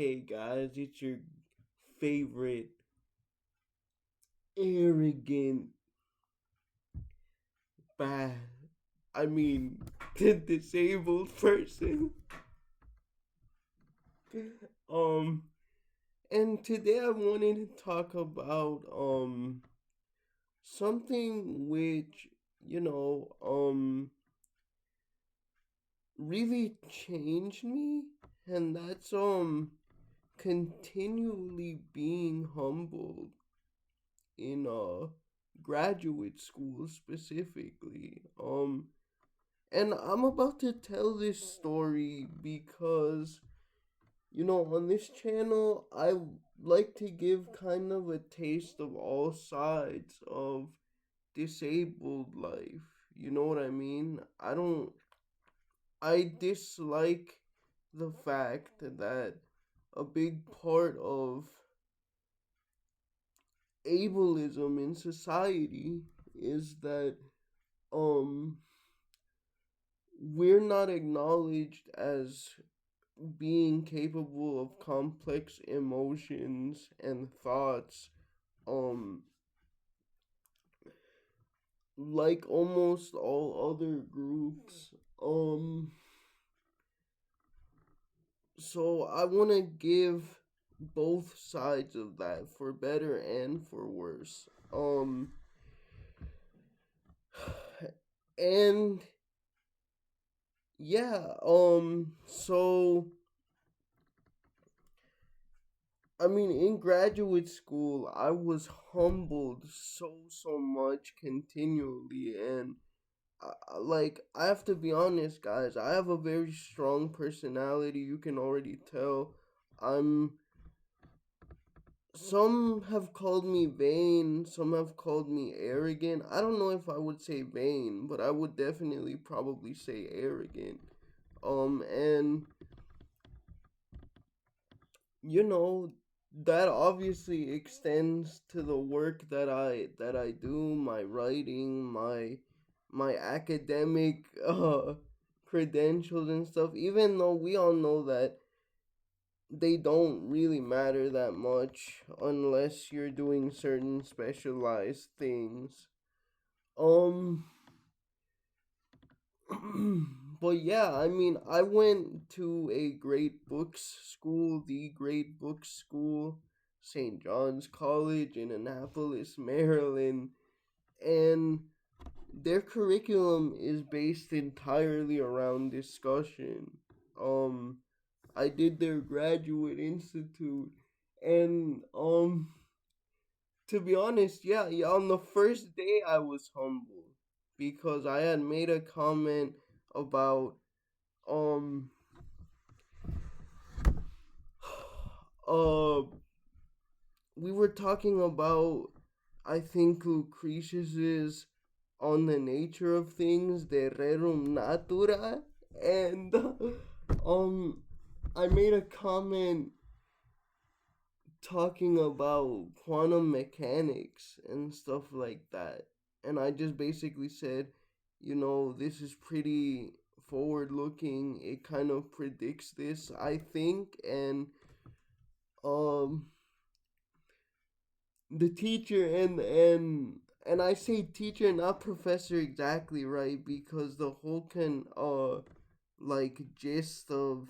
Hey guys, it's your favorite arrogant bad I mean the disabled person. Um and today I wanted to talk about something which, you know, really changed me, and that's continually being humbled in graduate school specifically. And I'm about to tell this story because, on this channel, I like to give kind of a taste of all sides of disabled life. You know what I mean? I dislike the fact that a big part of ableism in society is that um we're not acknowledged as being capable of complex emotions and thoughts, um like almost all other groups. So I want to give both sides of that, for better and for worse. And yeah, so I mean, in graduate school, I was humbled so much continually, and I have to be honest, guys. I have a very strong personality. You can already tell. I'm. Some have called me vain. Some have called me arrogant. I don't know if I would say vain, but I would definitely probably say arrogant. And you know that obviously extends to the work that I do, my writing, my academic credentials and stuff, even though we all know that they don't really matter that much unless you're doing certain specialized things. um but yeah, I mean, I went to a great books school, the Great Books School, St. John's College in Annapolis, Maryland, and their curriculum is based entirely around discussion. Um, I did their graduate institute, and to be honest, yeah, on the first day I was humbled because I had made a comment about um uh we were talking about, I think, Lucretius's On the Nature of Things, De Rerum Natura, and um I made a comment talking about quantum mechanics and stuff like that. And I just basically said, this is pretty forward looking. It kind of predicts this, I think. And um the teacher and I say teacher, not professor, exactly, right? Because the whole gist of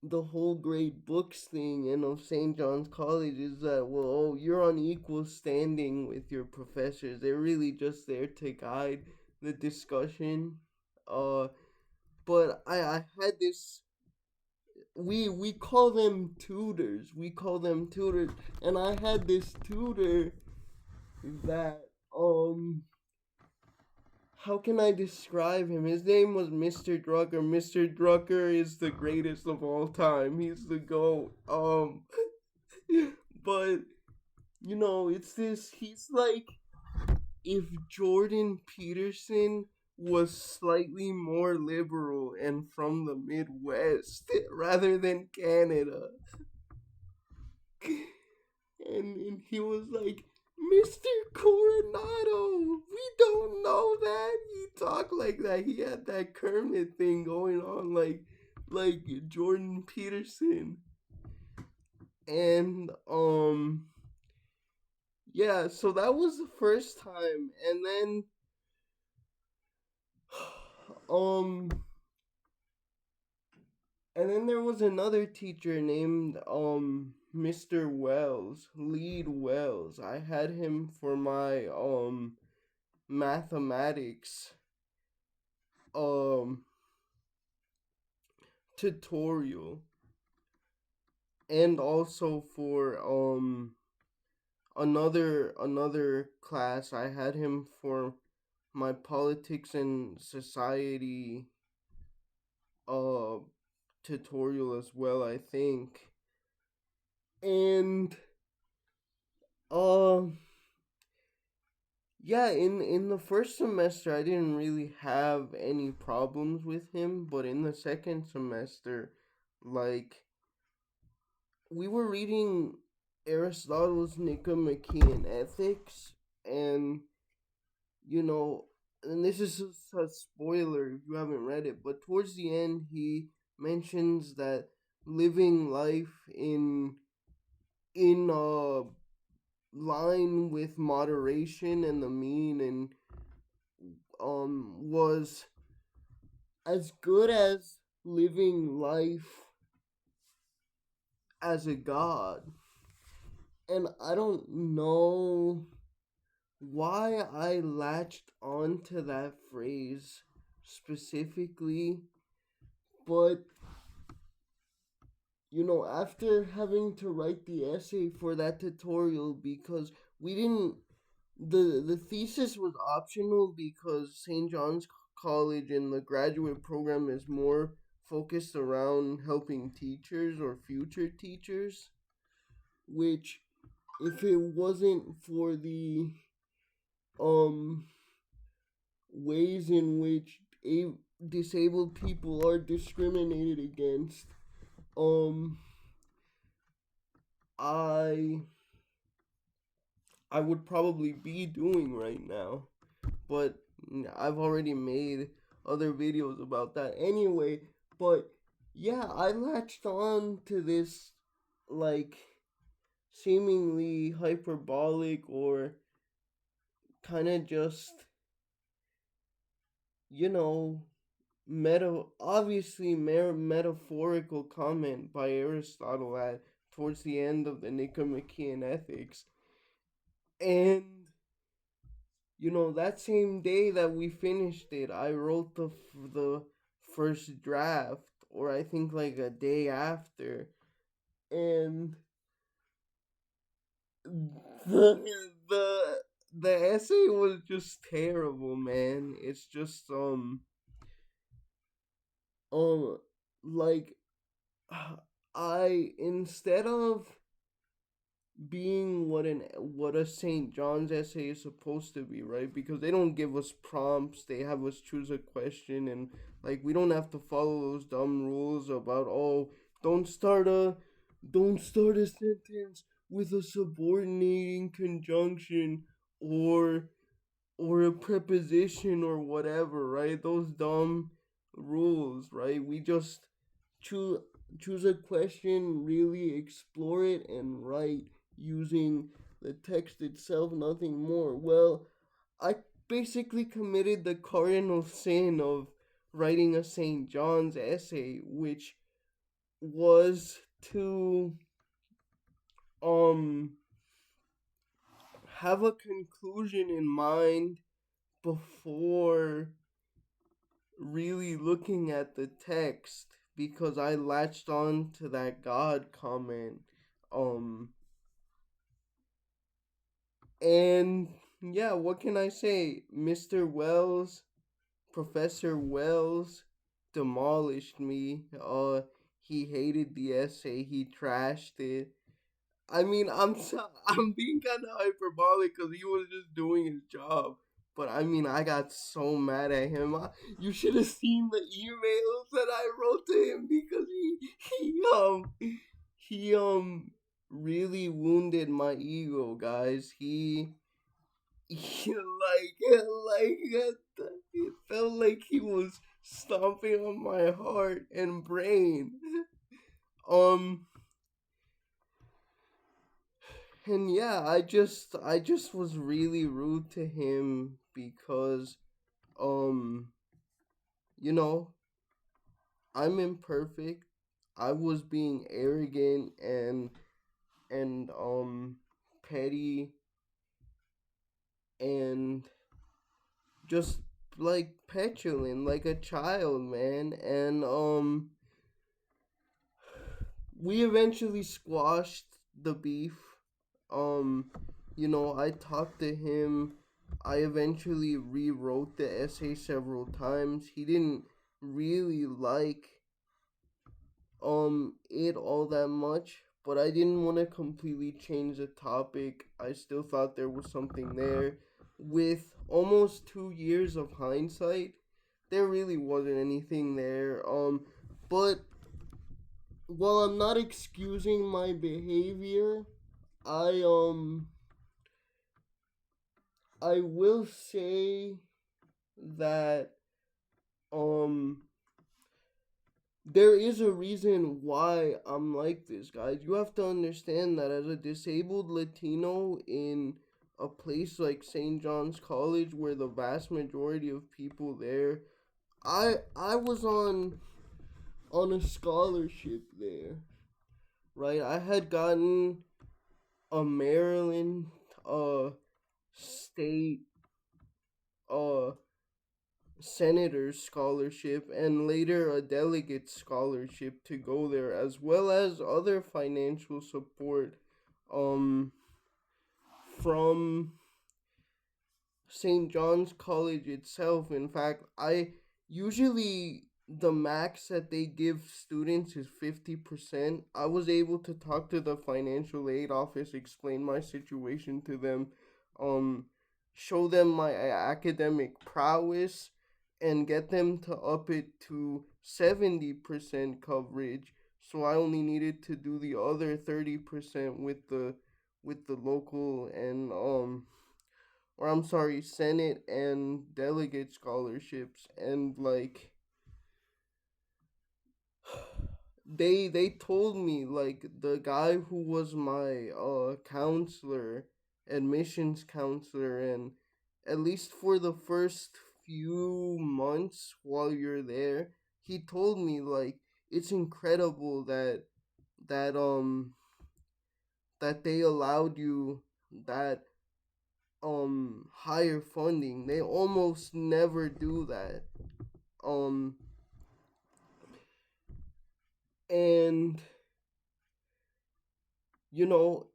the whole great books thing and of St. John's College is that, well, oh, you're on equal standing with your professors. They're really just there to guide the discussion. Uh, but I had this. We call them tutors. We call them tutors, and I had this tutor that how can I describe him? His name was Mr. Drucker. Mr. Drucker is the greatest of all time. He's the GOAT. But it's this. He's like if Jordan Peterson was slightly more liberal and from the Midwest rather than Canada. And he was like, Mr. Coronado, we don't know that. He talked like that. He had that Kermit thing going on, like Jordan Peterson. And yeah, so that was the first time. And then um there was another teacher named Mr. Wells, Lead Wells. I had him for my mathematics um tutorial, and also for another class. I had him for my politics and society uh tutorial as well, I think. And um yeah, in the first semester I didn't really have any problems with him, but in the second semester, like, we were reading Aristotle's Nicomachean Ethics, and you know, and this is a spoiler if you haven't read it, but towards the end he mentions that living life in line with moderation and the mean, and was as good as living life as a god. And I don't know why I latched onto that phrase specifically, but after having to write the essay for that tutorial, because we didn't the thesis was optional because St. John's College and the graduate program is more focused around helping teachers or future teachers, which, if it wasn't for the um ways in which disabled people are discriminated against, um I I would probably be doing right now. But I've already made other videos about that anyway. But yeah, I latched on to this, like, seemingly hyperbolic or kind of just, you know, obviously metaphorical comment by Aristotle at towards the end of the Nicomachean Ethics. And that same day that we finished it, I wrote the first draft, or I think like a day after, and the the the essay was just terrible, man. It's just um like, I, instead of being what a St. John's essay is supposed to be, right? Because they don't give us prompts, they have us choose a question, and like, we don't have to follow those dumb rules about, oh, don't start a don't start a sentence with a subordinating conjunction, or a preposition or whatever, right? Those dumb rules, right? We just choose choose a question, really explore it, and write using the text itself, nothing more. Well, I basically committed the cardinal sin of writing a St. John's essay, which was to um have a conclusion in mind before really looking at the text, because I latched on to that God comment. Um and yeah, what can I say? Mr. Wells, Professor Wells demolished me. He hated the essay. He trashed it. I mean, I'm being kind of hyperbolic because he was just doing his job. But I mean, I got so mad at him. You should have seen the emails that I wrote to him, because he really wounded my ego, guys. He it felt like he was stomping on my heart and brain. Um And yeah, I just was really rude to him because um you know, I'm imperfect. I was being arrogant and petty and just like petulant like a child, man. And we eventually squashed the beef. Um, I talked to him. I eventually rewrote the essay several times. He didn't really like it all that much, but I didn't want to completely change the topic. I still thought there was something there. With almost 2 years of hindsight, there really wasn't anything there. But while I'm not excusing my behavior, I um I will say that um there is a reason why I'm like this, guys. You have to understand that as a disabled Latino in a place like St. John's College where the vast majority of people there, I was on a scholarship there, right? I had gotten a Maryland state uh senator's scholarship and later a delegate scholarship to go there, as well as other financial support um from St. John's College itself. In fact, I usually the max that they give students is 50%. I was able to talk to the financial aid office, explain my situation to them, um, show them my academic prowess, and get them to up it to 70% coverage. So I only needed to do the other 30% with the local and or I'm sorry, Senate and delegate scholarships. And like they told me, like, the guy who was my counselor, admissions counselor, and at least for the first few months while you're there, he told me, like, it's incredible that that they allowed you that higher funding. They almost never do that. Um and you know,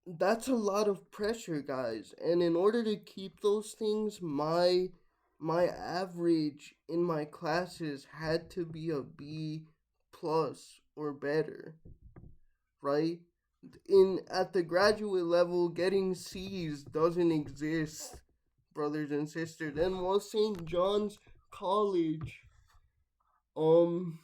that's a lot of pressure, guys. And in order to keep those things, my average in my classes had to be a B plus or better, right? In at the graduate level, getting C's doesn't exist, brothers and sisters. And while St. John's College um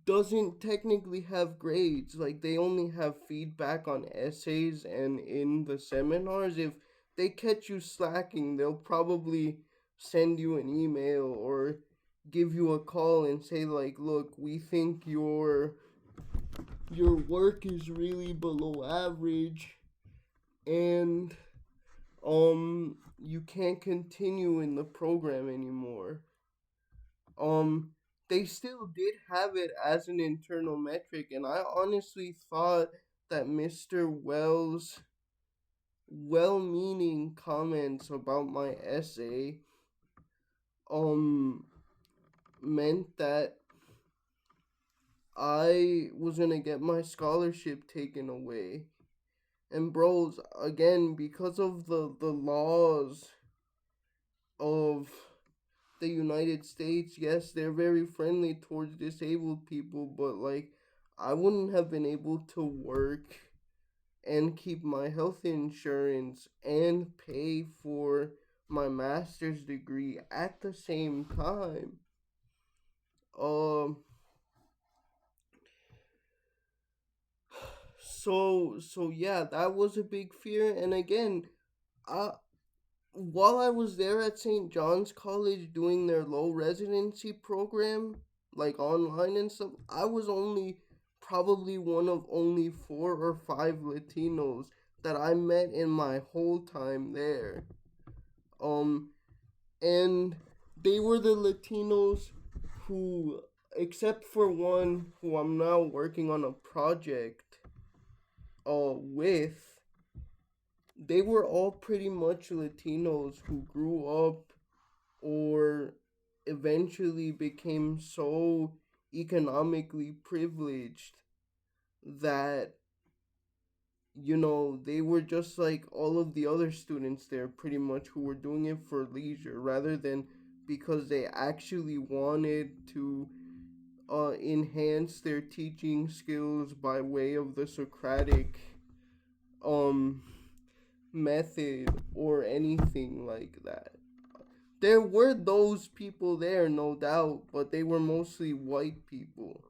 doesn't technically have grades. Like, they only have feedback on essays and in the seminars. If they catch you slacking, they'll probably send you an email or give you a call and say, like, look, we think your work is really below average, and you can't continue in the program anymore. um they still did have it as an internal metric, and I honestly thought that Mr. Wells' well-meaning comments about my essay um meant that I was gonna get my scholarship taken away. And bros, again, because of the laws of the United States, yes, they're very friendly towards disabled people, but like, I wouldn't have been able to work and keep my health insurance and pay for my master's degree at the same time. Um so yeah, that was a big fear. And again, I while I was there at St. John's College doing their low residency program, like online and stuff, I was only probably one of only 4 or 5 Latinos that I met in my whole time there. Um, and they were the Latinos who, except for one who I'm now working on a project with, they were all pretty much Latinos who grew up or eventually became so economically privileged that they were just like all of the other students there pretty much, who were doing it for leisure rather than because they actually wanted to enhance their teaching skills by way of the Socratic um method or anything like that. There were those people there, no doubt, but they were mostly white people.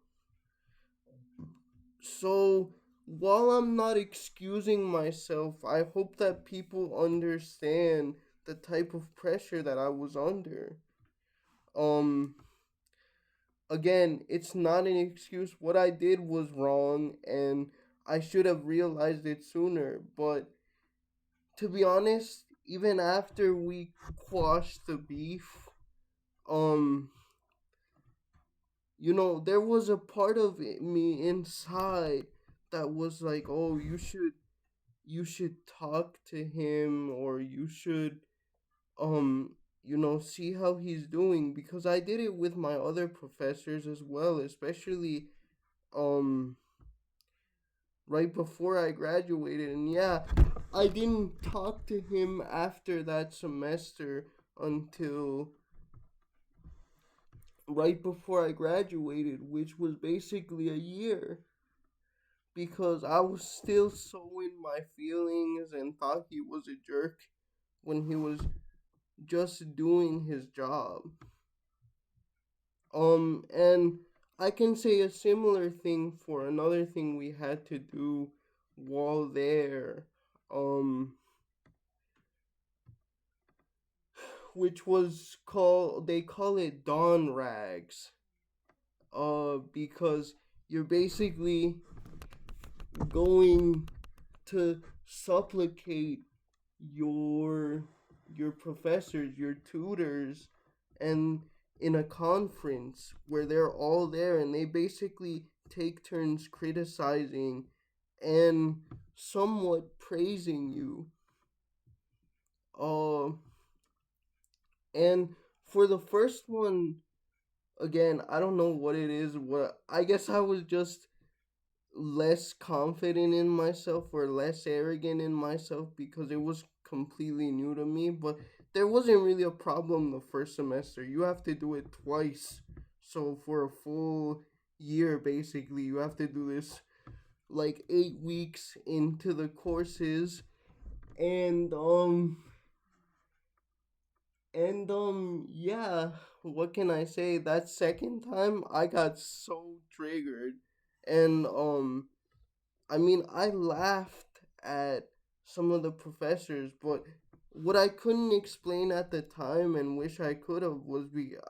So, while I'm not excusing myself, I hope that people understand the type of pressure that I was under. Um, Again, it's not an excuse. What I did was wrong, and I should have realized it sooner. But to be honest, even after we quashed the beef, um, there was a part of me inside that was like, oh, you should talk to him, or you should see how he's doing, because I did it with my other professors as well, especially um right before I graduated. And yeah, I didn't talk to him after that semester until right before I graduated, which was basically a year, because I was still so in my feelings and thought he was a jerk when he was just doing his job. And I can say a similar thing for another thing we had to do while there, um, which was called, they call it Dawn Rags, because you're basically going to supplicate your your professors, your tutors, and in a conference where they're all there and they basically take turns criticizing and somewhat praising you. Uh and for the first one, again, I don't know what it is. What I guess I was just less confident in myself or less arrogant in myself because it was completely new to me. But there wasn't really a problem the first semester. You have to do it twice. So for a full year, basically, you have to do this like 8 weeks into the courses. And yeah, what can I say? That second time I got so triggered. And I mean, I laughed at some of the professors, but what I couldn't explain at the time and wish I could have was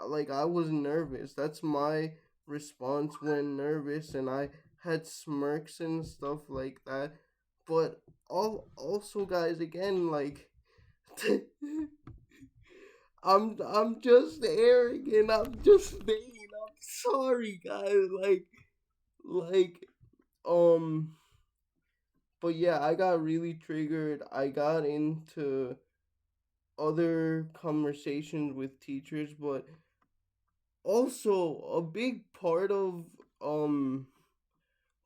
like I was nervous. That's my response when nervous, and I had smirks and stuff like that. But also, guys, again, like I'm just arrogant. I'm just vain. I'm sorry, guys. Like um but yeah, I got really triggered. I got into other conversations with teachers, but also a big part of um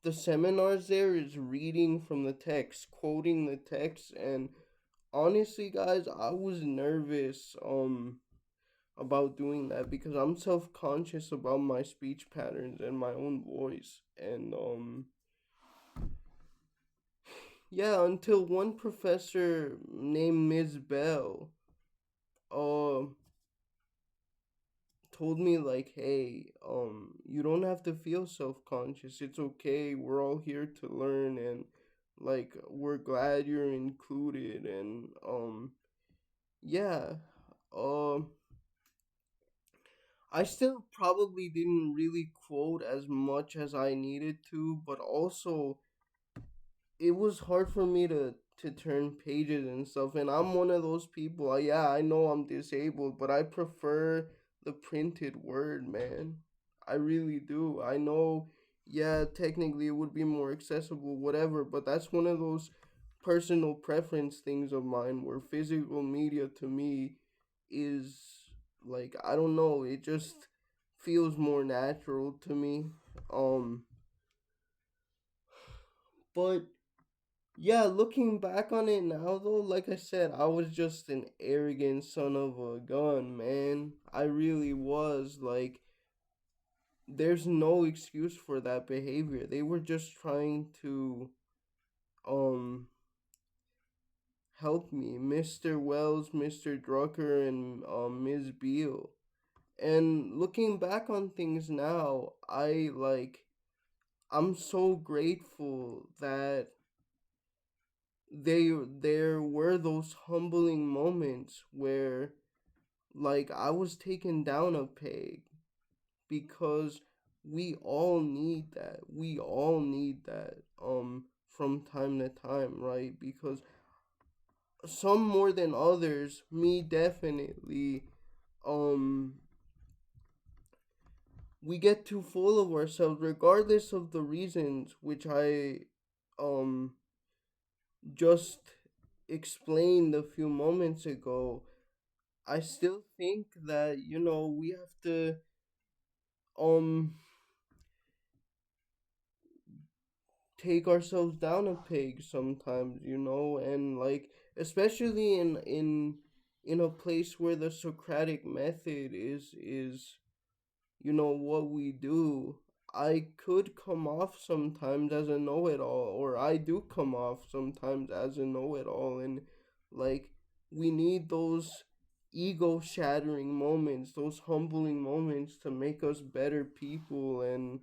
the seminars there is reading from the text, quoting the text. And honestly, guys, I was nervous about doing that because I'm self-conscious about my speech patterns and my own voice. And yeah, until one professor named Ms. Bell uh told me like, hey, you don't have to feel self-conscious. It's okay. We're all here to learn, and like we're glad you're included. And yeah. Um I still probably didn't really quote as much as I needed to, but also it was hard for me to turn pages and stuff. And I'm one of those people. Yeah, I know I'm disabled, but I prefer the printed word, man. I really do. I know, yeah, technically it would be more accessible, whatever, but that's one of those personal preference things of mine where physical media to me is like, I don't know, it just feels more natural to me. Um but yeah, looking back on it now though, like I said, I was just an arrogant son of a gun, man. I really was. Like, there's no excuse for that behavior. They were just trying to um help me, Mr. Wells, Mr. Drucker, and Ms. Beale. And looking back on things now, I'm so grateful that they there were those humbling moments where like I was taken down a peg, because we all need that. We all need that from time to time, right? Because some more than others, me definitely, um we get too full of ourselves regardless of the reasons which I um just explained a few moments ago. I still think that, we have to um take ourselves down a peg sometimes, and like especially in a place where the Socratic method is what we do. I could come off sometimes as a know-it-all, or I do come off sometimes as a know-it-all, and like we need those ego shattering moments, those humbling moments to make us better people and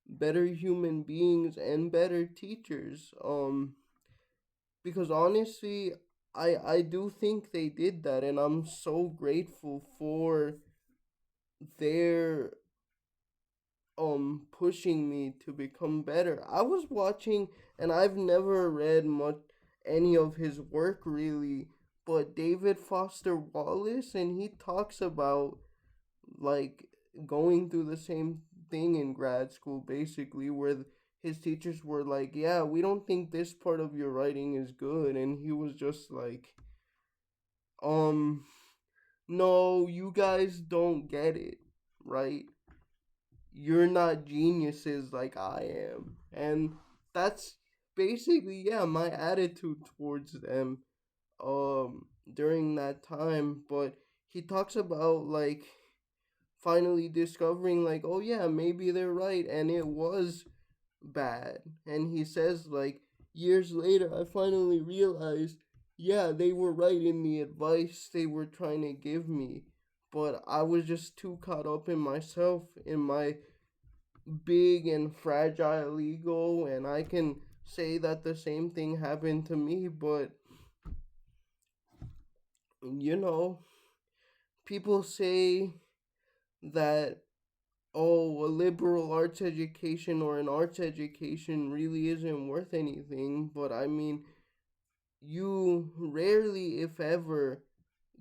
better human beings and better teachers. Because honestly, I do think they did that, and I'm so grateful for their pushing me to become better. I was watching, and I've never read much any of his work really, but David Foster Wallace, and he talks about like going through the same thing in grad school basically, where his teachers were like, yeah, we don't think this part of your writing is good, and he was just like, um no, you guys don't get it, right? You're not geniuses like I am. And that's basically, yeah, my attitude towards them during that time. But he talks about like finally discovering like, oh yeah, maybe they're right, and it was bad. And he says like, years later I finally realized, yeah, they were right in the advice they were trying to give me, but I was just too caught up in myself, in my big and fragile ego. And I can say that the same thing happened to me, but you know, people say that, oh, a liberal arts education or an arts education really isn't worth anything, but I mean, you rarely, if ever,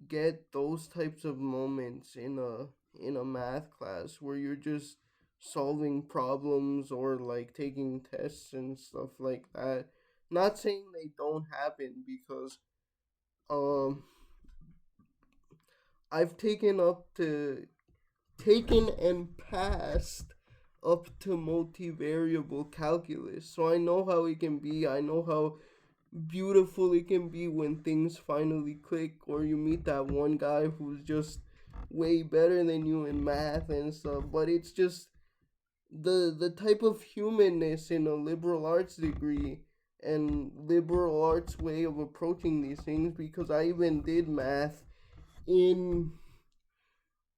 get those types of moments in a math class where you're just solving problems or like taking tests and stuff like that. Not saying they don't happen, because um I've taken and passed up to multivariable calculus, so I know how it can be. I know how beautiful it can be when things finally click, or you meet that one guy who's just way better than you in math and stuff. But it's just the type of humanness in a liberal arts degree and liberal arts way of approaching these things, because I even did math in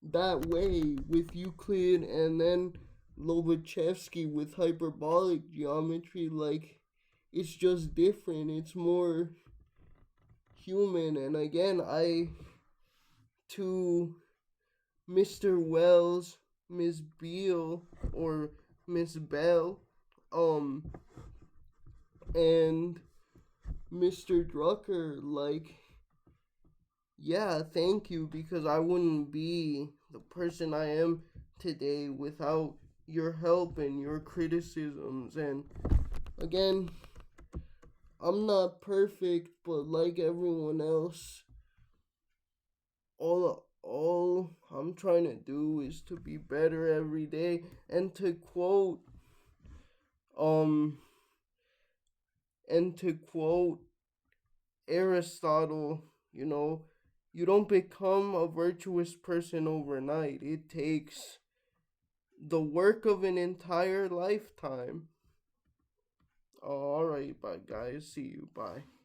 that way with Euclid, and then Lobachevsky with hyperbolic geometry. Like, it's just different. It's more human. And again, I to Mr. Wells, Miss Beale, or Miss Bell, um, and Mr. Drucker, like, yeah, thank you, because I wouldn't be the person I am today without your help and your criticisms. And again, I'm not perfect, but like everyone else, all I'm trying to do is to be better every day. And um to quote Aristotle, you know, you don't become a virtuous person overnight. It takes the work of an entire lifetime. All right, bye guys. See you. Bye.